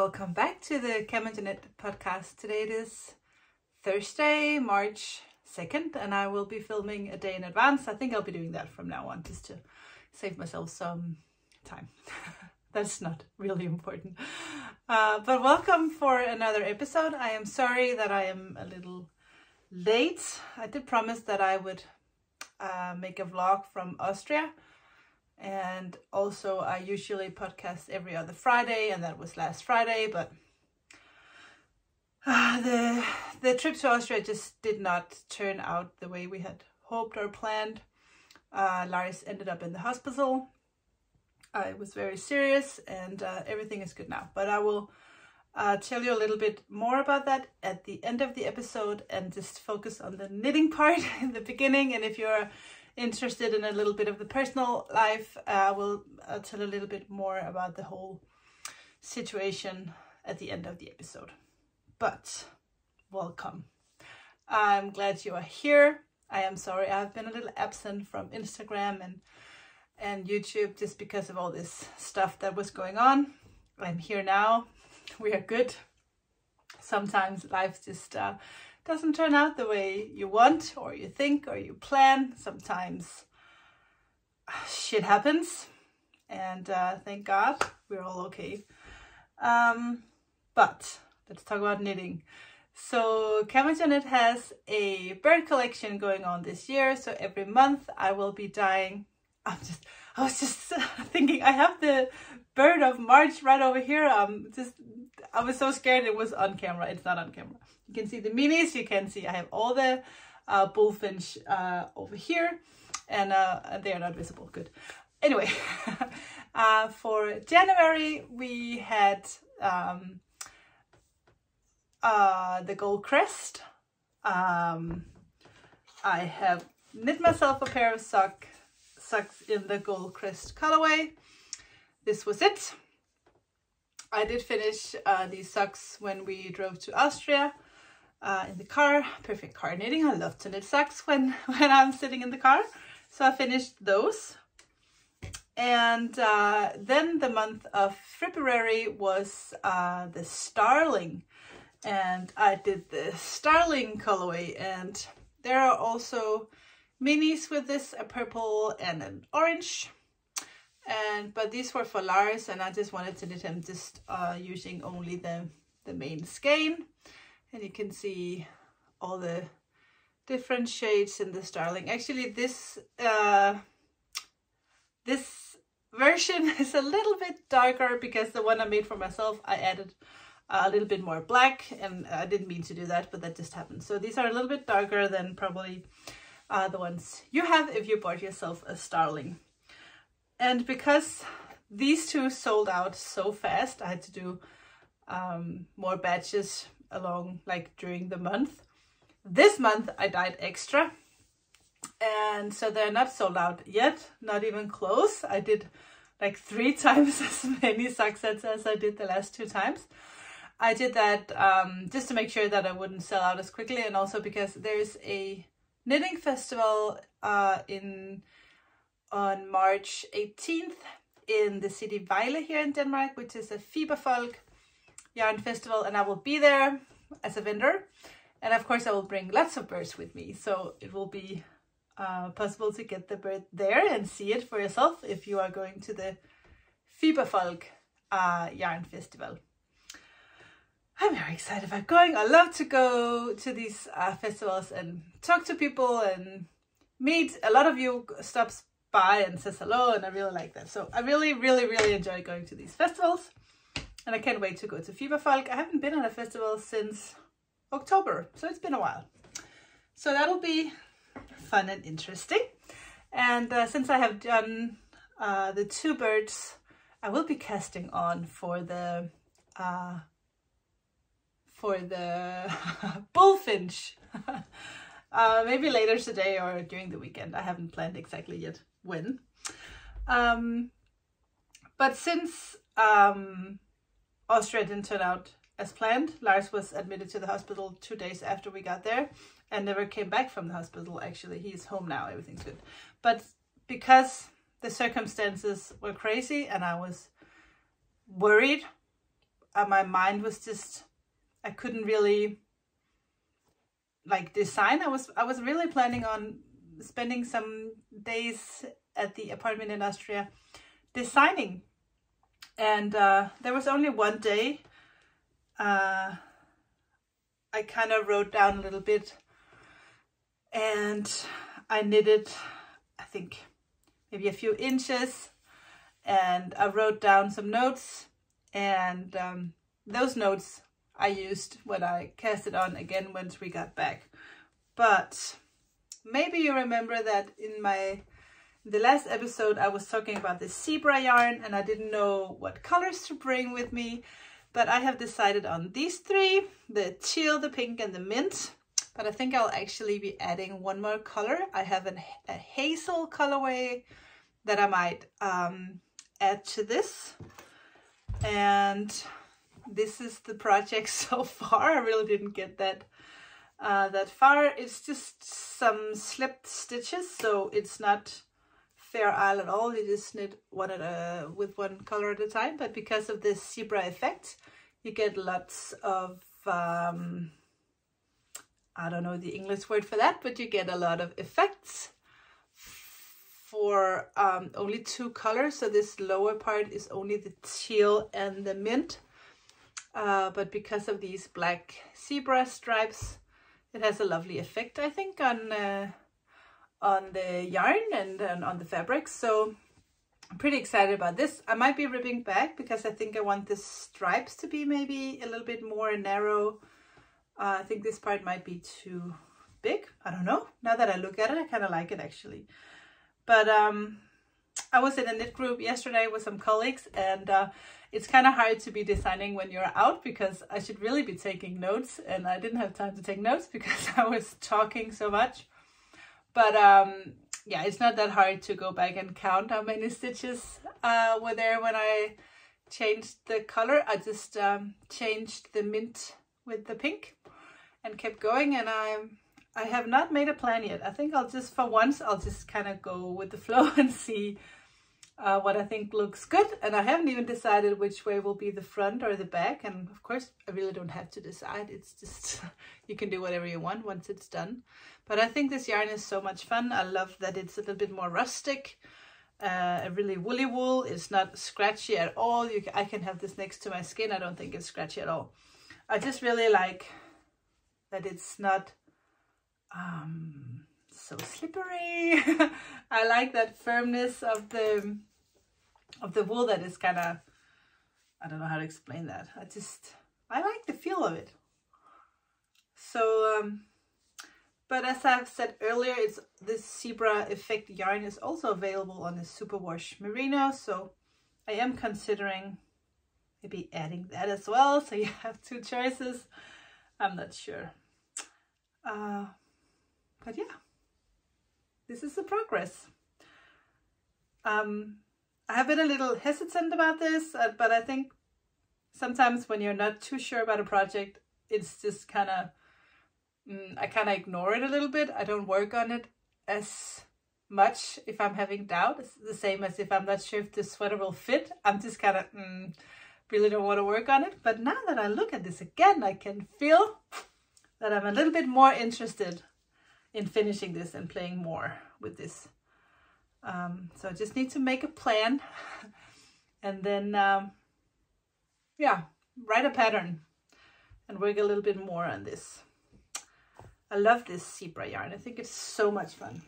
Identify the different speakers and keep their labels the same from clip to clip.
Speaker 1: welcome back to the CamijoKnit podcast. Today it is Thursday, March 2nd, and I will be filming a day in advance. I think I'll be doing that from now on just to save myself some time. That's not really important. But welcome for another episode. I am sorry that I am a little late. I did promise that I would make a vlog from Austria. And also I usually podcast every other Friday, and that was last Friday, but the trip to Austria just did not turn out the way we had hoped or planned. Lars ended up in the hospital. It was very serious, and everything is good now. But I will tell you a little bit more about that at the end of the episode and just focus on the knitting part in the beginning. And if you're interested in a little bit of the personal life, I'll tell a little bit more about the whole situation at the end of the episode. But welcome. I'm glad you are here. I am sorry I've been a little absent from Instagram and YouTube just because of all this stuff that was going on. I'm here now. We are good. Sometimes life just doesn't turn out the way you want or you think or you plan. Sometimes shit happens, and thank God we're all okay. But let's talk about knitting. So CamijoKnit has a bird collection going on this year. So every month I will be dyeing. I was just thinking, I have the bird of March right over here. I was so scared it was on camera. It's not on camera. You can see the minis. You can see I have all the bullfinch over here, and they are not visible. Good. Anyway, for January we had the gold crest. I have knit myself a pair of socks in the gold crest colorway. This was it. I did finish these socks when we drove to Austria in the car. Perfect car knitting. I love to knit socks when I'm sitting in the car. So I finished those. And then the month of February was the starling. And I did the starling colorway. And there are also minis with this, a purple and an orange. But these were for Lars, and I just wanted to knit him just using only the main skein. And you can see all the different shades in the starling. Actually, this version is a little bit darker because the one I made for myself, I added a little bit more black, and I didn't mean to do that, but that just happened. So these are a little bit darker than probably the ones you have if you bought yourself a starling. And because these two sold out so fast, I had to do more batches along, like during the month. This month I dyed extra, and so they're not sold out yet, not even close. I did like 3 times as many sock sets as I did the last 2 times. I did that just to make sure that I wouldn't sell out as quickly, and also because there's a knitting festival on March 18th in the city Vejle here in Denmark, which is a Fiberfolk yarn festival, and I will be there as a vendor. And of course I will bring lots of birds with me, so it will be possible to get the bird there and see it for yourself if you are going to the Fiberfolk yarn festival. I'm very excited about going. I love to go to these festivals and talk to people and meet. A lot of you stops by and says hello, and I really like that. So I really enjoy going to these festivals, and I can't wait to go to Fiberfolk. I haven't been on a festival since October, so it's been a while. So that'll be fun and interesting. And since I have done the 2 birds, I will be casting on for the bullfinch. Maybe later today or during the weekend. I haven't planned exactly yet when. But since Austria didn't turn out as planned, Lars was admitted to the hospital 2 days after we got there and never came back from the hospital. Actually, he's home now, everything's good. But because the circumstances were crazy and I was worried, my mind was just, I couldn't really like design. I was really planning on spending some days at the apartment in Austria designing, and there was only one day. I kind of wrote down a little bit, and I knitted, I think maybe a few inches, and I wrote down some notes, and those notes I used when I cast it on again once we got back. But maybe you remember that in the last episode I was talking about the zebra yarn, and I didn't know what colors to bring with me, but I have decided on these three, the teal, the pink, and the mint. But I think I'll actually be adding one more color. I have a hazel colorway that I might add to this, and this is the project so far. I really didn't get that far. It's just some slipped stitches, so it's not Fair Isle at all. You just knit with one color at a time, but because of this zebra effect, you get lots of I don't know the English word for that, but you get a lot of effects for only two colors. So this lower part is only the teal and the mint, but because of these black zebra stripes, it has a lovely effect, I think, on the yarn and on the fabric. So I'm pretty excited about this. I might be ripping back because I think I want the stripes to be maybe a little bit more narrow. I think this part might be too big. I don't know. Now that I look at it, I kind of like it actually. But I was in a knit group yesterday with some colleagues, and it's kind of hard to be designing when you're out because I should really be taking notes, and I didn't have time to take notes because I was talking so much. But yeah, it's not that hard to go back and count how many stitches were there when I changed the color. I just changed the mint with the pink and kept going, and I have not made a plan yet. I think I'll just, for once, I'll just kind of go with the flow and see what I think looks good. And I haven't even decided which way will be the front or the back, and of course I really don't have to decide. It's just you can do whatever you want once it's done. But I think this yarn is so much fun. I love that it's a little bit more rustic, a really woolly wool. It's not scratchy at all. I can have this next to my skin. I don't think it's scratchy at all. I just really like that it's not so slippery. I like that firmness of the wool that is kind of, I don't know how to explain that. I like the feel of it. So but as I've said earlier, this zebra effect yarn is also available on the superwash merino, so I am considering maybe adding that as well, so you have two choices. I'm not sure. But yeah, this is the progress. I have been a little hesitant about this, but I think sometimes when you're not too sure about a project, it's just kind of, I kind of ignore it a little bit. I don't work on it as much if I'm having doubt. It's the same as if I'm not sure if the sweater will fit. I'm just kind of, really don't want to work on it. But now that I look at this again, I can feel that I'm a little bit more interested in finishing this and playing more with this. So I just need to make a plan and then, yeah, write a pattern and work a little bit more on this. I love this zebra yarn. I think it's so much fun.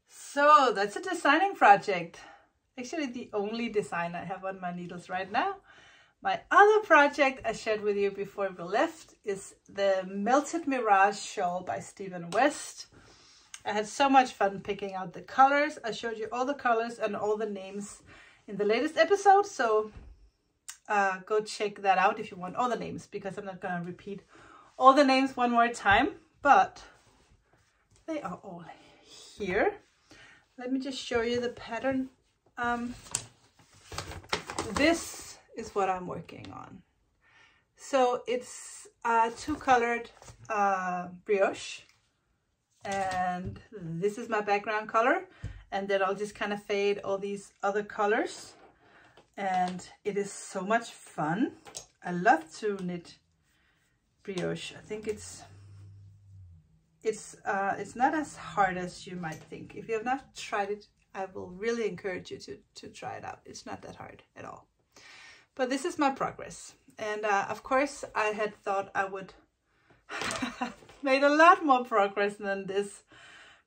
Speaker 1: So that's a designing project. Actually, the only design I have on my needles right now. My other project I shared with you before we left is the Melted Mirage shawl by Stephen West. I had so much fun picking out the colors. I showed you all the colors and all the names in the latest episode, so go check that out if you want all the names, because I'm not going to repeat all the names one more time, but they are all here. Let me just show you the pattern. This is what I'm working on. So it's two-colored brioche, and this is my background color, and then I'll just kind of fade all these other colors and it is so much fun. I love to knit brioche. I think it's not as hard as you might think. If you have not tried it, I will really encourage you to try it out. It's not that hard at all. But this is my progress. And of course, I had thought I would made a lot more progress than this.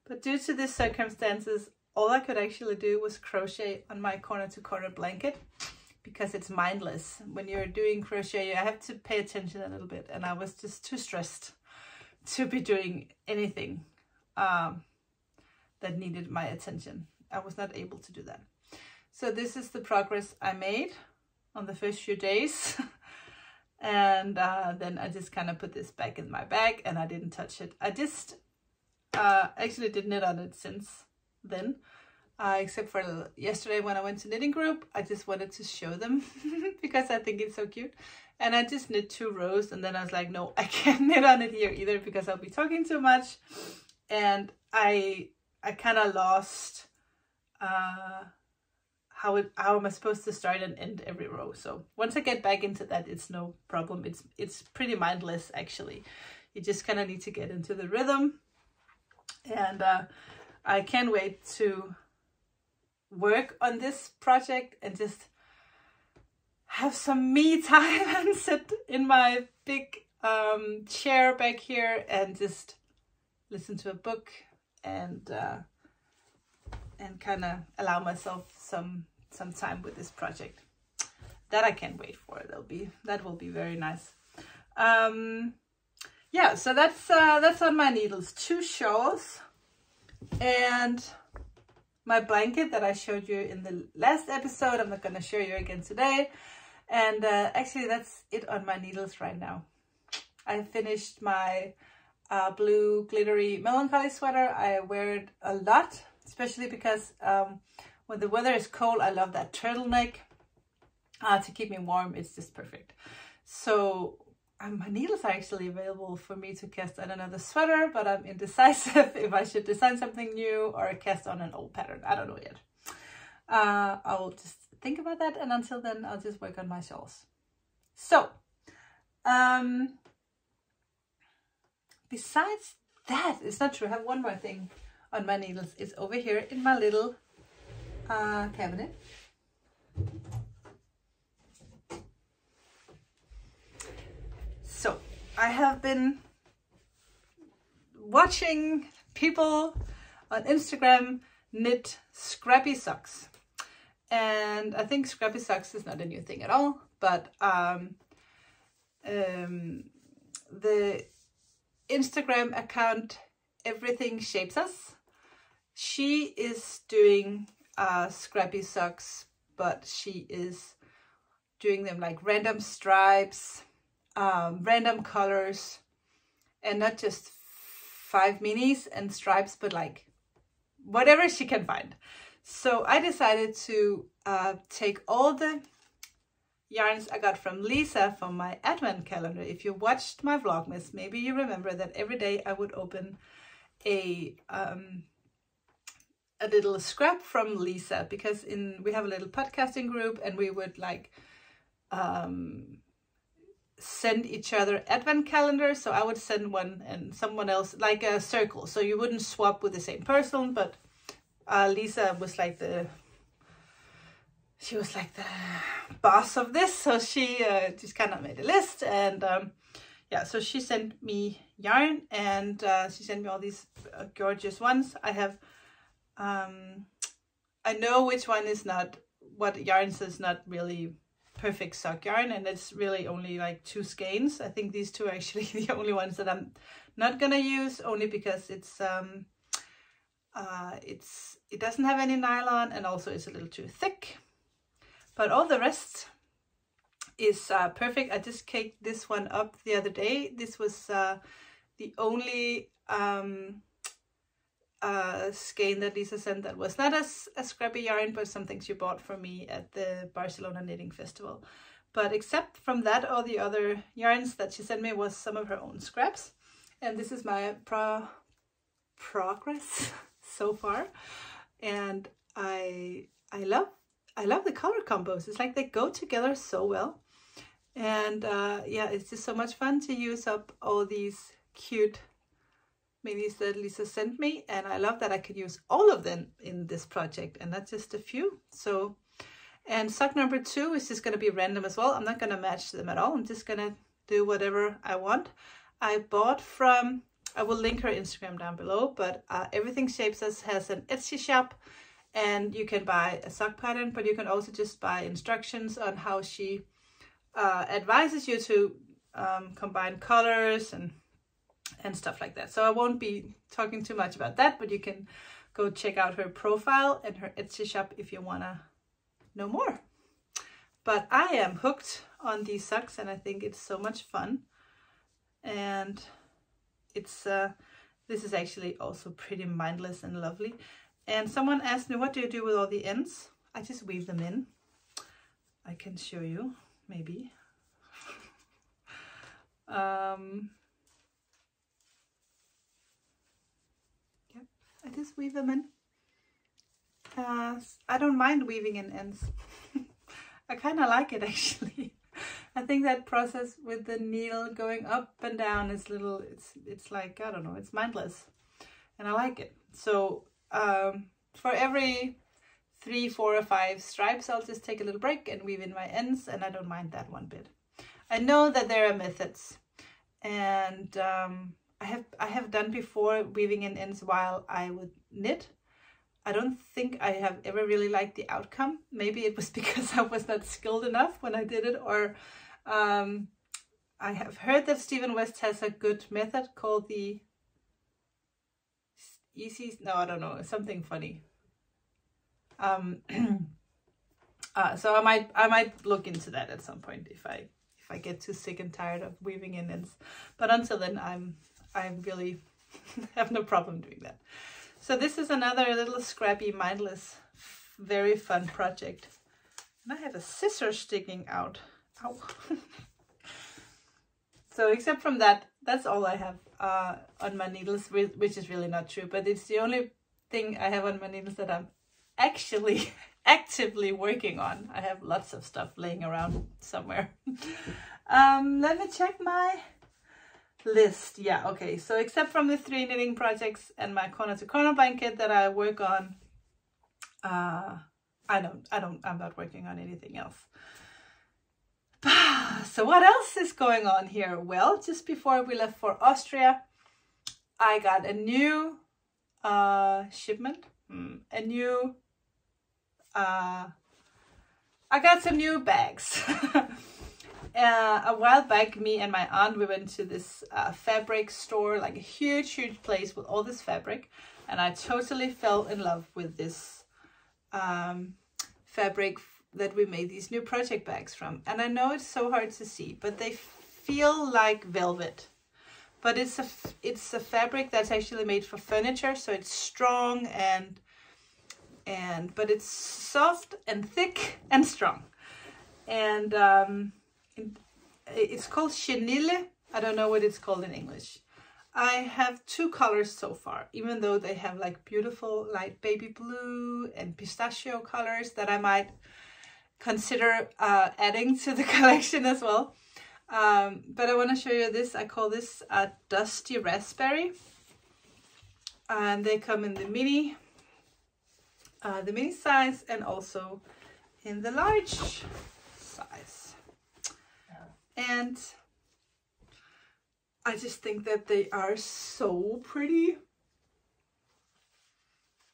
Speaker 1: But due to these circumstances, all I could actually do was crochet on my corner-to-corner blanket, because it's mindless. When you're doing crochet, you have to pay attention a little bit. And I was just too stressed to be doing anything that needed my attention. I was not able to do that. So this is the progress I made on the first few days. And then I just kind of put this back in my bag and I didn't touch it. I just actually did knit on it since then, except for yesterday when I went to knitting group. I just wanted to show them because I think it's so cute. And I just knit 2 rows, and then I was like, no, I can't knit on it here either because I'll be talking too much. And I kind of lost how am I supposed to start and end every row. So once I get back into that, it's no problem. It's pretty mindless actually. You just kind of need to get into the rhythm. And I can't wait to work on this project and just have some me time and sit in my big chair back here and just listen to a book and kind of allow myself some time with this project. That I can't wait for. That will be very nice. Yeah, so that's on my needles. 2 shawls and my blanket that I showed you in the last episode. I'm not going to show you again today. And actually that's it on my needles right now. I finished my blue glittery melancholy sweater. I wear it a lot, especially because when the weather is cold, I love that turtleneck to keep me warm. It's just perfect. So my needles are actually available for me to cast on another sweater, but I'm indecisive if I should design something new or cast on an old pattern. I don't know yet. I'll just think about that, and until then I'll just work on my shawls. So besides that, it's not true. I have one more thing on my needles. It's over here in my little cabinet. So I have been watching people on Instagram knit Scrappy Socks. And I think Scrappy Socks is not a new thing at all, but the Instagram account Everything Shapes Us, she is doing Scrappy Socks, but she is doing them like random stripes, random colors, and not just 5 minis and stripes, but like whatever she can find. So I decided to take all the yarns I got from Lisa from my advent calendar. If you watched my Vlogmas, maybe you remember that every day I would open a little scrap from Lisa, because we have a little podcasting group, and we would like send each other advent calendars. So I would send one and someone else, like a circle, so you wouldn't swap with the same person. But Lisa was like the boss of this, so she just kind of made a list. And yeah, so she sent me yarn, and she sent me all these gorgeous ones. I have I know which one is not, what yarns is not really perfect sock yarn, and it's really only like 2 skeins. I think these 2 are actually the only ones that I'm not gonna use, only because it doesn't have any nylon, and also it's a little too thick. But all the rest is perfect. I just caked this one up the other day. This was the only skein that Lisa sent that was not a scrappy yarn, but something she bought for me at the Barcelona Knitting Festival. But except from that, all the other yarns that she sent me was some of her own scraps. And this is my progress so far, and I love I love the color combos. It's like they go together so well. And yeah, it's just so much fun to use up all these cute minis that Lisa sent me. And I love that I could use all of them in this project and not just a few. So, and sock number 2 is just going to be random as well. I'm not going to match them at all. I'm just going to do whatever I want. I bought from, I will link her Instagram down below, but Everything Shapes Us has an Etsy shop, and you can buy a sock pattern, but you can also just buy instructions on how she advises you to combine colors and stuff like that. So I won't be talking too much about that, but you can go check out her profile and her Etsy shop if you want to know more. But I am hooked on these socks, and I think it's so much fun. And it's this is actually also pretty mindless and lovely. And someone asked me, what do you do with all the ends? I just weave them in. I can show you, maybe. Yep, I just weave them in. I don't mind weaving in ends. I kind of like it, actually. I think that process with the needle going up and down is little, it's like, I don't know, it's mindless. And I like it. So for every 3, 4, or 5 stripes, I'll just take a little break and weave in my ends, and I don't mind that one bit. I know that there are methods, and I have done before weaving in ends while I would knit. I don't think I have ever really liked the outcome. Maybe it was because I was not skilled enough when I did it, or I have heard that Stephen West has a good method called the easy, no, I don't know, something funny. So I might look into that at some point if I get too sick and tired of weaving in ends. But until then, I really have no problem doing that. So this is another little scrappy, mindless, very fun project. And I have a scissor sticking out. Ow. So except from that, that's all I have on my needles, which is really not true. But it's the only thing I have on my needles that I'm actually actively working on. I have lots of stuff laying around somewhere. Let me check my list. Yeah, okay, so except from the 3 knitting projects and my corner to corner blanket that I work on, I'm not working on anything else. So what else is going on here? Well, just before we left for Austria, I got a new shipment, I got some new bags. A while back, me and my aunt, we went to this fabric store, like a huge place with all this fabric, and I totally fell in love with this fabric that we made these new project bags from. And I know it's so hard to see, but they feel like velvet. But it's a fabric that's actually made for furniture, so it's strong but it's soft and thick and strong. And it's called chenille. I don't know what it's called in English. I have 2 colors so far, even though they have like beautiful light baby blue and pistachio colors that I might consider adding to the collection as well. But I want to show you this. I call this a dusty raspberry, and they come in the mini size and also in the large size. And I just think that they are so pretty.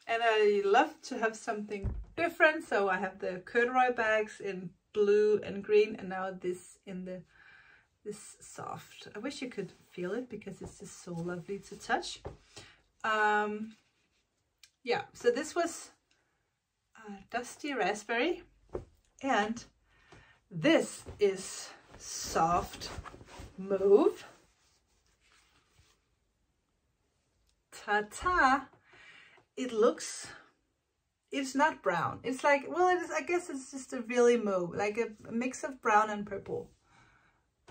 Speaker 1: And I love to have something different. So I have the corduroy bags in blue and green, and now this in this soft. I wish you could feel it because it's just so lovely to touch. Yeah, so this was dusty raspberry, and this is soft mauve. Ta-ta! It's not brown. It's like, well, I guess it's just a really mauve, like a mix of brown and purple.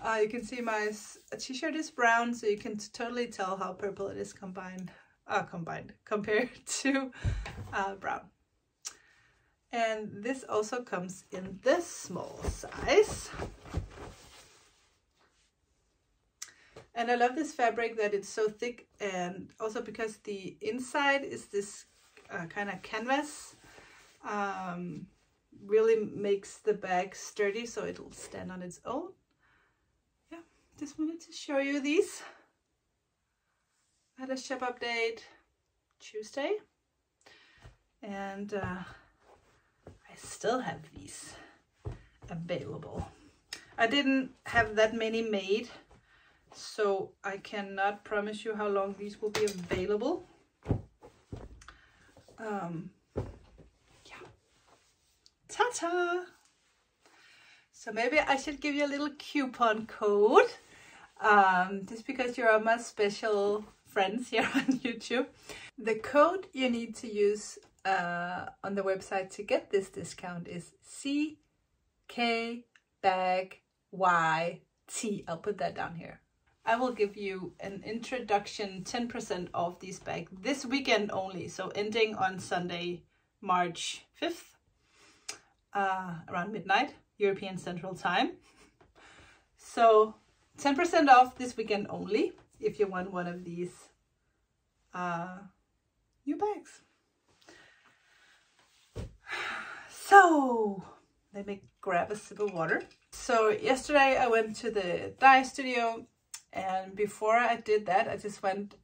Speaker 1: You can see my t-shirt is brown, so you can totally tell how purple it is compared to brown. And this also comes in this small size. And I love this fabric that it's so thick, and also because the inside is this kind of canvas, really makes the bag sturdy so it'll stand on its own. Yeah, just wanted to show you these. I had a shop update Tuesday, and I still have these available. I didn't have that many made, so I cannot promise you how long these will be available. Yeah. Ta-ta! So maybe I should give you a little coupon code, just because you're my special friends here on YouTube. The code you need to use on the website to get this discount is CKBagYT. I'll put that down here. I will give you an introduction 10% off these bags this weekend only, so ending on Sunday, March 5th, around midnight, European Central Time. So 10% off this weekend only if you want one of these new bags. So let me grab a sip of water. So yesterday I went to the dye studio, and before I did that, I just went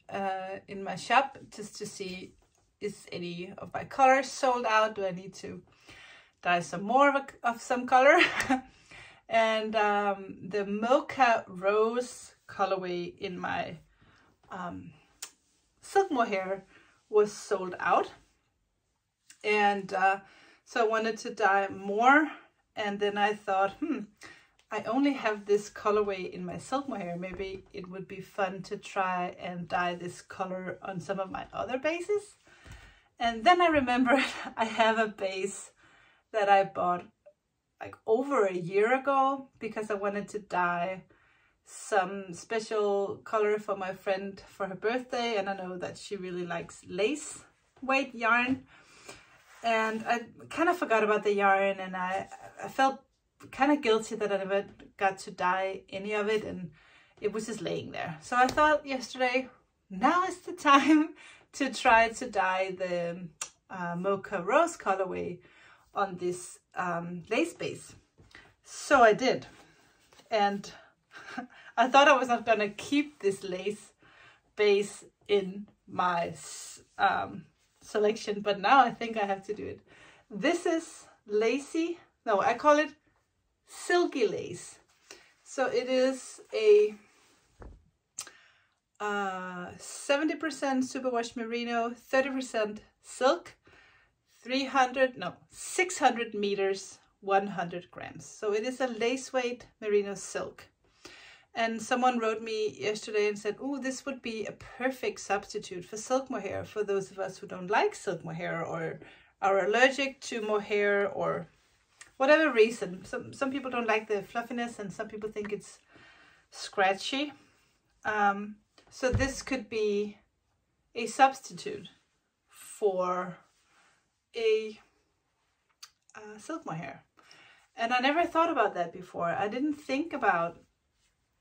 Speaker 1: in my shop just to see, is any of my colors sold out? Do I need to dye some more of some color? And the Mocha Rose colorway in my silk mohair was sold out. And so I wanted to dye more, and then I thought, I only have this colorway in my silk mohair. Maybe it would be fun to try and dye this color on some of my other bases. And then I remembered I have a base that I bought like over a year ago because I wanted to dye some special color for my friend for her birthday, and I know that she really likes lace weight yarn. And I kind of forgot about the yarn, and I felt kind of guilty that I never got to dye any of it, and it was just laying there. So I thought yesterday, now is the time to try to dye the Mocha Rose colorway on this lace base. So I did, and I thought I was not gonna keep this lace base in my selection, but now I think I have to do it. This is lacy, no, I call it Silky Lace. So it is a 70% superwash merino, 30% silk, 600 meters, 100 grams. So it is a lace weight merino silk. And someone wrote me yesterday and said, oh, this would be a perfect substitute for silk mohair for those of us who don't like silk mohair or are allergic to mohair or whatever reason. Some people don't like the fluffiness, and some people think it's scratchy. So this could be a substitute for a silk mohair. And I never thought about that before. I didn't think about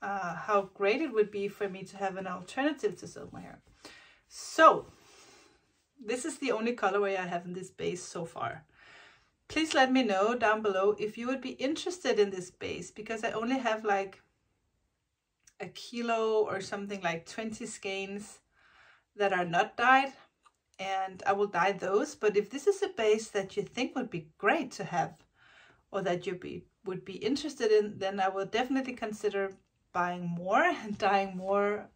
Speaker 1: how great it would be for me to have an alternative to silk mohair. So this is the only colorway I have in this base so far. Please let me know down below if you would be interested in this base, because I only have like a kilo or something, like 20 skeins that are not dyed, and I will dye those. But if this is a base that you think would be great to have, or that you would be interested in, then I will definitely consider buying more and dyeing more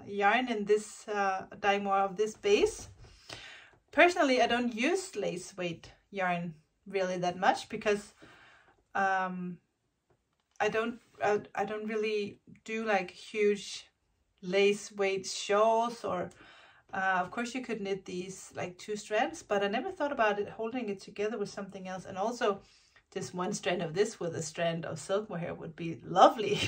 Speaker 1: yarn in this, dyeing more of this base. Personally, I don't use lace weight yarn really that much because I don't really do like huge lace weight shawls, or of course you could knit these like 2 strands, but I never thought about it holding it together with something else. And also just 1 strand of this with a strand of silk mohair would be lovely.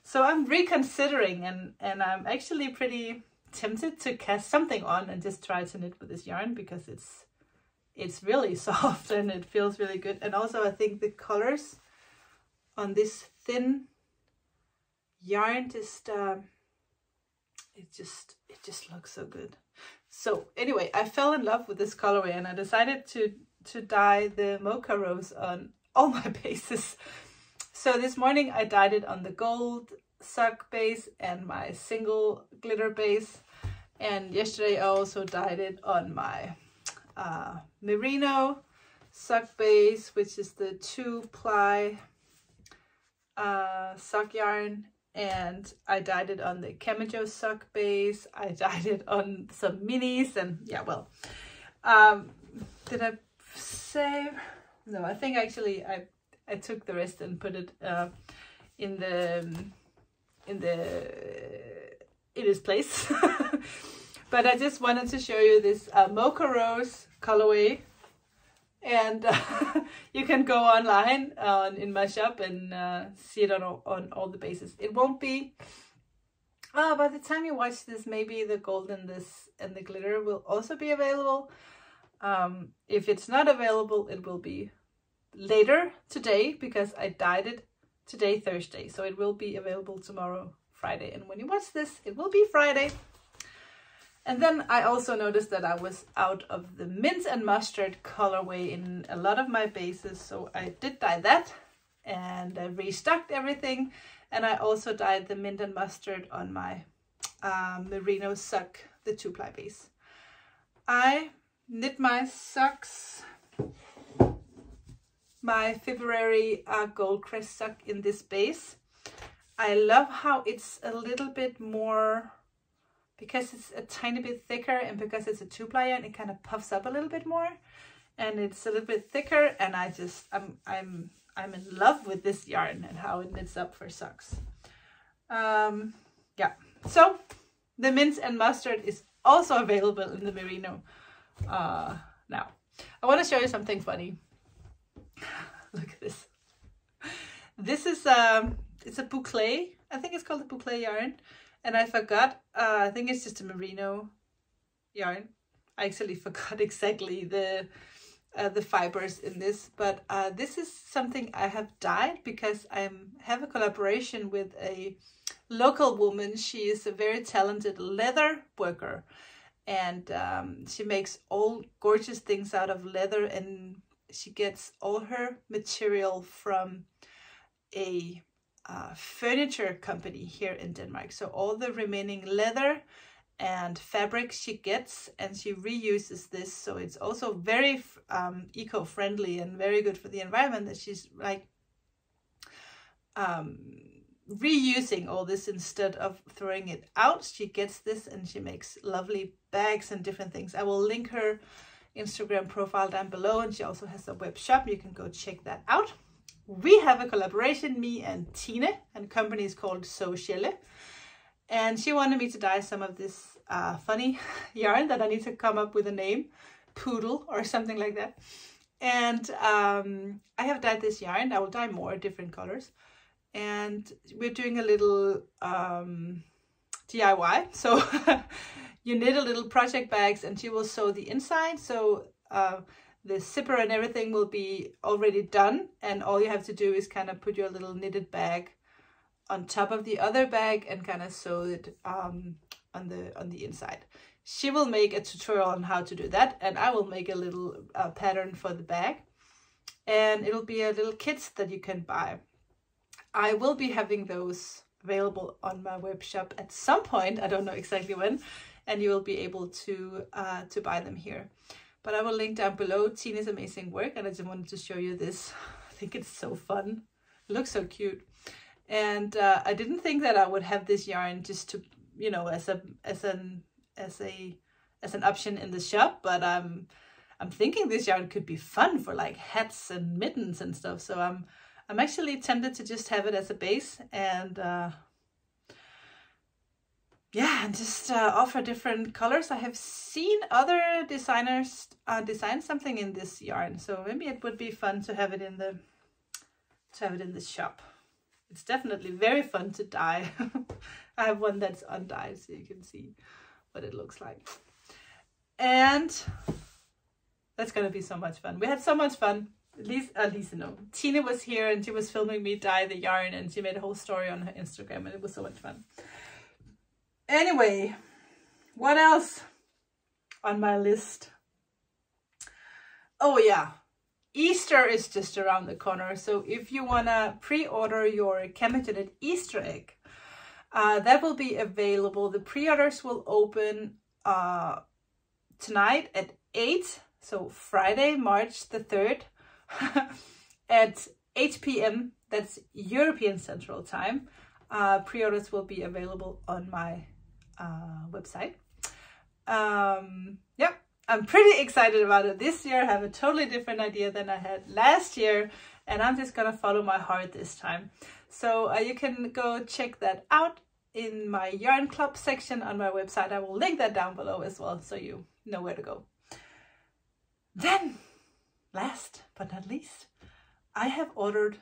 Speaker 1: So I'm reconsidering, and I'm actually pretty tempted to cast something on and just try to knit with this yarn, because it's really soft and it feels really good. And also I think the colors on this thin yarn just it just looks so good. So anyway, I fell in love with this colorway and I decided to dye the Mocha Rose on all my bases. So this morning I dyed it on the gold sock base and my single glitter base, and yesterday I also dyed it on my merino sock base, which is the 2-ply sock yarn, and I dyed it on the Camijo sock base. I dyed it on some minis, and yeah, well, did I save? No, I think actually I took the rest and put it in its place. But I just wanted to show you this Mocha Rose colorway, and you can go online in my shop and see it on all the bases. It won't be by the time you watch this, maybe the gold and the glitter will also be available. If it's not available, it will be later today, because I dyed it today, Thursday, so it will be available tomorrow, Friday, and when you watch this, it will be Friday. And then I also noticed that I was out of the mint and mustard colorway in a lot of my bases, so I did dye that, and I restocked everything, and I also dyed the mint and mustard on my merino sock, the 2-ply base. I knit my socks, my February gold crest sock in this base. I love how it's a little bit more, because it's a tiny bit thicker and because it's a 2-ply yarn, it kind of puffs up a little bit more, and it's a little bit thicker, and I'm in love with this yarn and how it knits up for socks. Yeah, so the mint and mustard is also available in the merino now. I want to show you something funny. Look at this. This is it's a boucle. I think it's called a boucle yarn, and I forgot. I think it's just a merino yarn. I actually forgot exactly the fibers in this, but this is something I have dyed because I have a collaboration with a local woman. She is a very talented leather worker, and she makes all gorgeous things out of leather, and she gets all her material from a furniture company here in Denmark. So all the remaining leather and fabric she gets, and she reuses this, so it's also very eco-friendly and very good for the environment, that she's like reusing all this instead of throwing it out. She gets this and she makes lovely bags and different things. I will link her Instagram profile down below, and she also has a web shop. You can go check that out. We have a collaboration, me and Tine, and the company is called Sociale, and she wanted me to dye some of this funny yarn that I need to come up with a name, poodle or something like that. And I have dyed this yarn. I will dye more different colors, and we're doing a little DIY. So you knit a little project bags, and she will sew the inside. So the zipper and everything will be already done, and all you have to do is kind of put your little knitted bag on top of the other bag and kind of sew it on the inside. She will make a tutorial on how to do that, and I will make a little pattern for the bag, and it'll be a little kit that you can buy. I will be having those available on my web shop at some point. I don't know exactly when, and you will be able to buy them here. But I will link down below Tina's amazing work, and I just wanted to show you this. I think it's so fun. It looks so cute. And I didn't think that I would have this yarn just to, you know, as an option in the shop, but I'm thinking this yarn could be fun for like hats and mittens and stuff. So I'm actually tempted to just have it as a base, and yeah, and just offer different colors. I have seen other designers design something in this yarn, so maybe it would be fun to have it in the shop. It's definitely very fun to dye. I have one that's undyed, so you can see what it looks like. And That's gonna be so much fun. We had so much fun. Lisa, no. Tina was here and she was filming me dye the yarn, and she made a whole story on her Instagram, and it was so much fun. Anyway, what else on my list? Oh yeah, Easter is just around the corner. So if you wanna pre-order your CamijoKnit Easter egg, that will be available. The pre-orders will open tonight at 8, so Friday, March the 3rd, at 8 p.m. That's European Central Time. Pre-orders will be available on my website. Yeah, I'm pretty excited about it. This year I have a totally different idea than I had last year, and I'm just gonna follow my heart this time. So you can go check that out in my Yarn Club section on my website. I will link that down below as well, so you know where to go. Then, last but not least, I have ordered.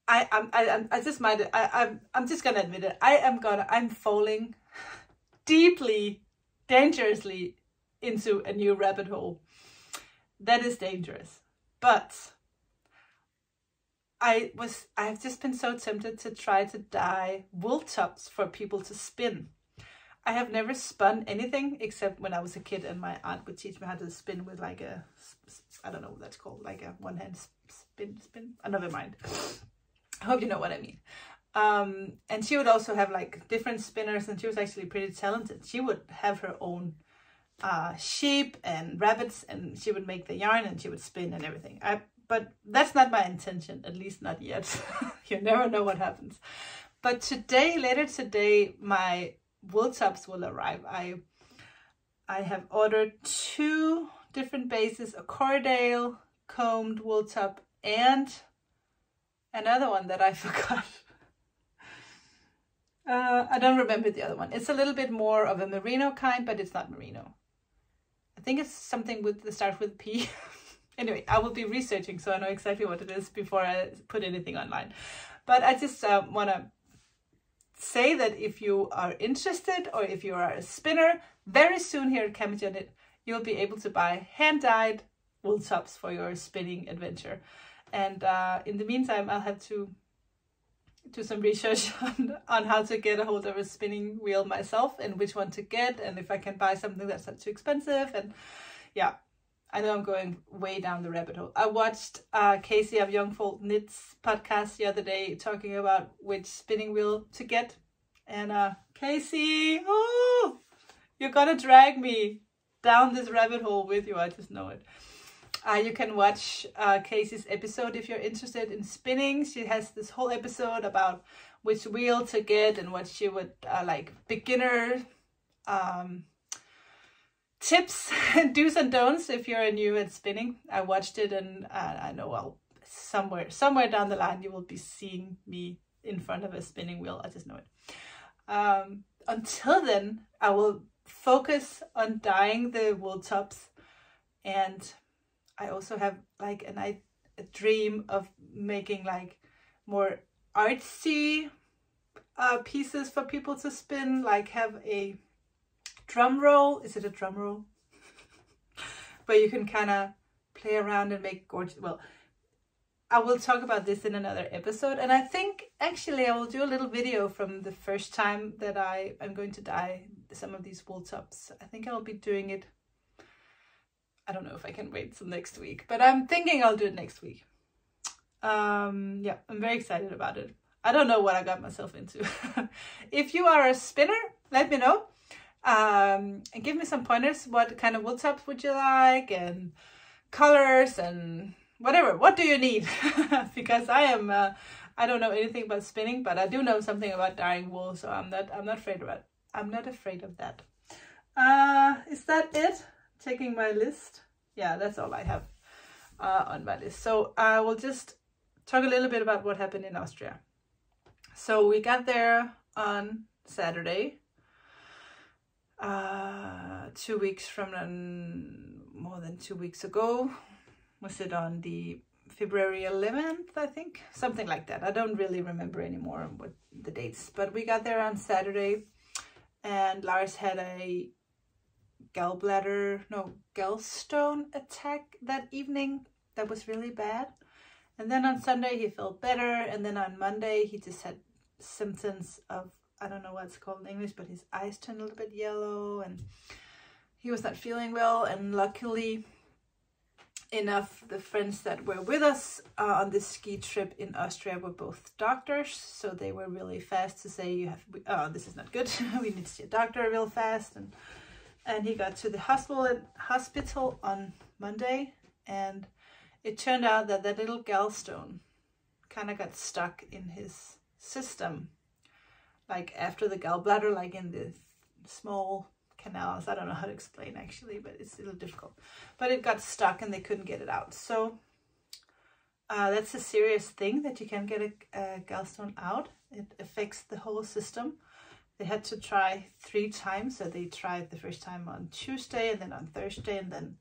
Speaker 1: I'm just gonna admit it. I'm falling deeply, dangerously into a new rabbit hole. That is dangerous, but I've just been so tempted to try to dye wool tops for people to spin. I have never spun anything except when I was a kid and my aunt would teach me how to spin with like a, I don't know what that's called, like a one hand spin. Oh, never mind. I hope you know what I mean. And she would also have like different spinners, and she was actually pretty talented. She would have her own sheep and rabbits, and she would make the yarn and she would spin and everything. But that's not my intention, at least not yet. You never know what happens. But today, later today, my wool tops will arrive. I have ordered 2 different bases, a Cordale combed wool top and another one that I forgot. I don't remember the other one. It's a little bit more of a merino kind, but it's not merino. I think it's something with the start with P. Anyway, I will be researching so I know exactly what it is before I put anything online. But I just want to say that if you are interested, or if you are a spinner, very soon here at CamijoKnit, you'll be able to buy hand-dyed wool tops for your spinning adventure. And in the meantime, I'll have to do some research on how to get a hold of a spinning wheel myself, and which one to get, and if I can buy something that's not too expensive. And yeah, I know I'm going way down the rabbit hole. I watched Casey of Youngfold Knits podcast the other day talking about which spinning wheel to get. And Casey, oh, you're gonna drag me down this rabbit hole with you. I just know it. You can watch Casey's episode if you're interested in spinning. She has this whole episode about which wheel to get and what she would like beginner tips, do's and don'ts if you're new at spinning. I watched it, and I know, well, somewhere down the line you will be seeing me in front of a spinning wheel. I just know it. Until then, I will focus on dyeing the wool tops, and I also have like a dream of making like more artsy pieces for people to spin, like have a drum roll. Is it a drum roll? Where you can kind of play around and make gorgeous. Well, I will talk about this in another episode, and I think actually I will do a little video from the first time that I'm going to dye some of these wool tops. I think I'll be doing it. I don't know if I can wait till next week, but I'm thinking I'll do it next week. Yeah, I'm very excited about it. I don't know what I got myself into. If you are a spinner, let me know. And give me some pointers. What kind of wool tops would you like, and colors and whatever. What do you need? Because I don't know anything about spinning, but I do know something about dyeing wool, so I'm not afraid of it. I'm not afraid of that. Is that it? Checking my list. Yeah, that's all I have on my list. So I will just talk a little bit about what happened in Austria. So we got there on Saturday. 2 weeks from more than 2 weeks ago. Was it on the February 11th, I think? Something like that. I don't really remember anymore what the dates, but we got there on Saturday, and Lars had a gallstone attack that evening that was really bad. And then on Sunday he felt better, and then on Monday he just had symptoms of, I don't know what it's called in English, but his eyes turned a little bit yellow and he was not feeling well. And luckily enough, the friends that were with us on this ski trip in Austria were both doctors, so they were really fast to say, this is not good, we need to see a doctor real fast. And he got to the hospital on Monday, and it turned out that that little gallstone kind of got stuck in his system, like after the gallbladder, like in the small canals. I don't know how to explain actually, but it's a little difficult. But it got stuck and they couldn't get it out. So that's a serious thing, that you can't get a gallstone out. It affects the whole system. They had to try 3 times. So they tried the first time on Tuesday, and then on Thursday, and then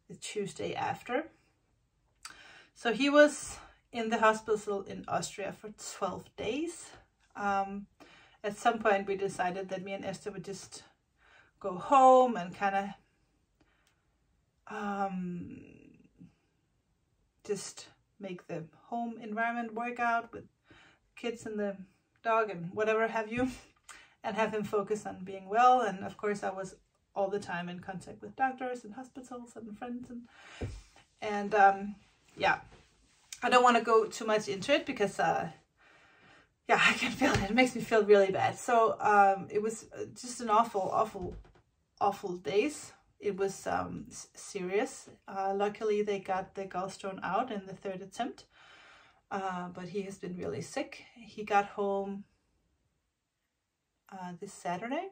Speaker 1: the Tuesday after. So he was in the hospital in Austria for 12 days. At some point we decided that me and Esther would just go home and kind of just make the home environment work out with kids and the dog and whatever have you, and have him focus on being well. And of course I was all the time in contact with doctors and hospitals and friends, and yeah, I don't want to go too much into it because yeah, I can feel it. It makes me feel really bad. So it was just an awful days. It was serious. Luckily they got the gallstone out in the 3rd attempt, but he has been really sick. He got home this Saturday,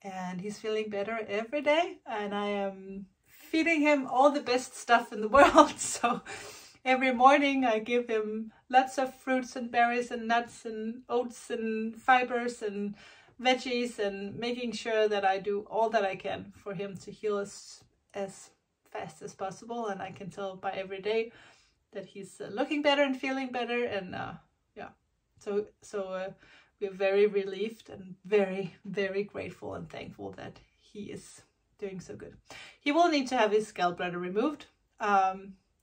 Speaker 1: and he's feeling better every day, and I am feeding him all the best stuff in the world. So every morning I give him lots of fruits and berries and nuts and oats and fibers and veggies, and making sure that I do all that I can for him to heal as fast as possible. And I can tell by every day that he's looking better and feeling better. And yeah, so we're very relieved and very, very grateful and thankful that he is doing so good. He will need to have his gallbladder removed,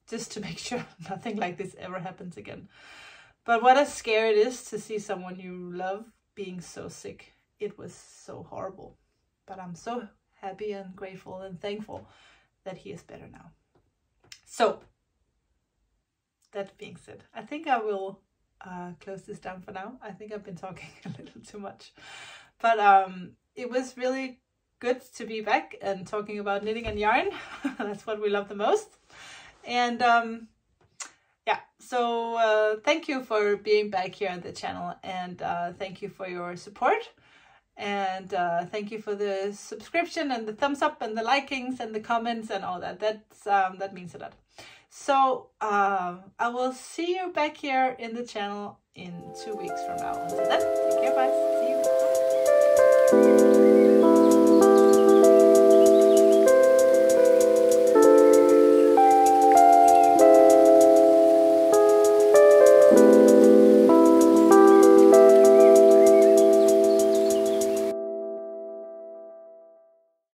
Speaker 1: just to make sure nothing like this ever happens again. But what a scare it is to see someone you love being so sick. It was so horrible. But I'm so happy and grateful and thankful that he is better now. So, that being said, I think I will close this down for now. I think I've been talking a little too much. But it was really good to be back and talking about knitting and yarn. That's what we love the most. And yeah, so thank you for being back here on the channel, and thank you for your support, and thank you for the subscription and the thumbs up and the likings and the comments and all that. That means a lot. So I will see you back here in the channel in 2 weeks from now. Until then, take care, bye. See you.